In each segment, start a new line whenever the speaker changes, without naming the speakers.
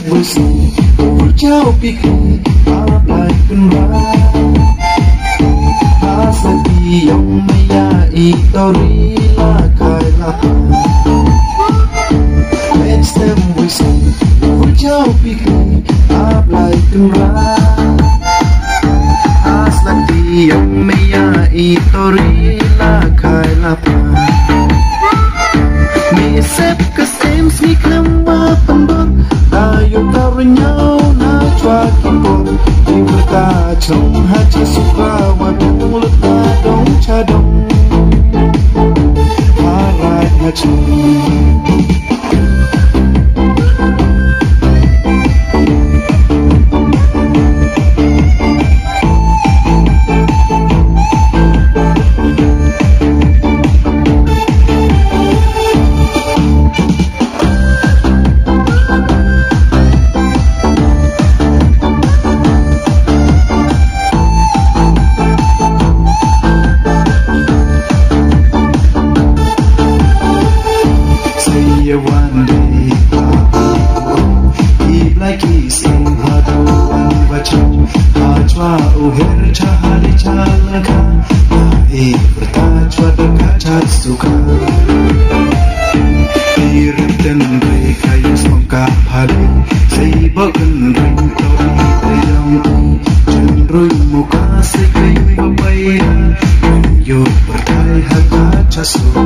Bersih berjauh pikir Ablai kenra Asati yang mayai Tori lakai lapang Let's them bersih berjauh pikir Ablai kenra Asati yang mayai Tori lakai lapang Mesep kesem semiklam pendor Tayo tarunyau na chua kimpor Iberta chong haji suka wadung leta dong chadong Harai hachong one day Iblaki sing hadu anwacham Hajwa uher chahali chalaka Bertajwa dekat suka Iripten mereka yang semangkap hari Seibakan ring tori terang Cenderung muka sekai babaya Yo bertai haka suka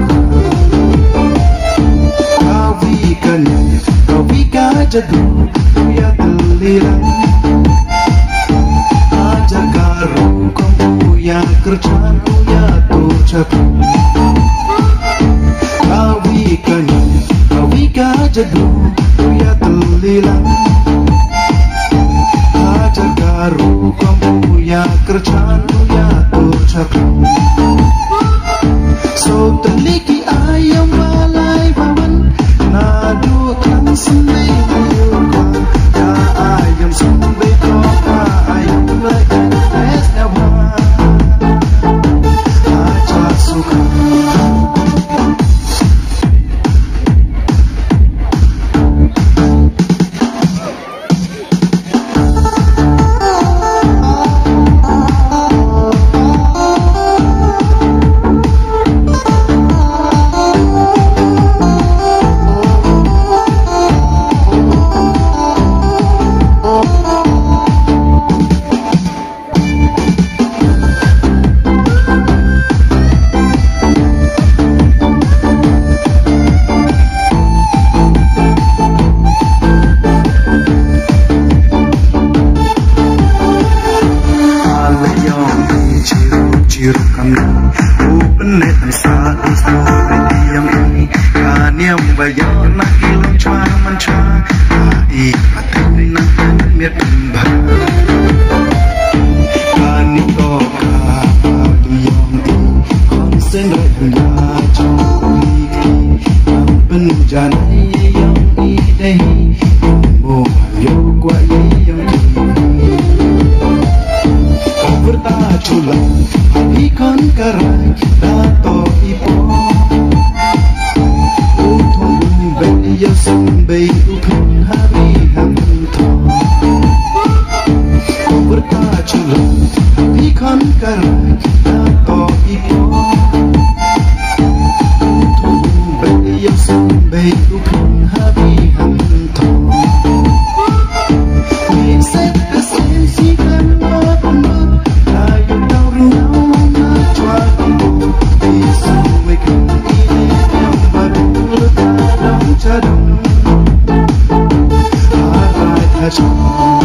Kawika jago ya terlilang Ajar karu kamu ya kerjaan ya tucaku Kawika jago ya terlilang Ajar karu kamu ya kerjaan ya tucaku So terliki ayam balai bawan Nadu kan sampai luka Ya ayam sampai toka Ayam lekan es nyawa Aja suka Cirukan Upenet dan saat Seperti yang ini Kan yang bayar Nak hilang cua manca Hai patin nak Miat pembah Kan itu Kapadu yang ini Konsen Raya Jomliki Yang penjanai Yang idehi Mohayo Kuai yang ini Bertajulah Ikan karai dato ipo Utung umbai ya sampai upin hari hantu Bertajulah ikan karai dato ipo Utung umbai ya sampai upin hari hantu Mesep kesem si kemah benar Ayo tau renyau Chadong, I like that.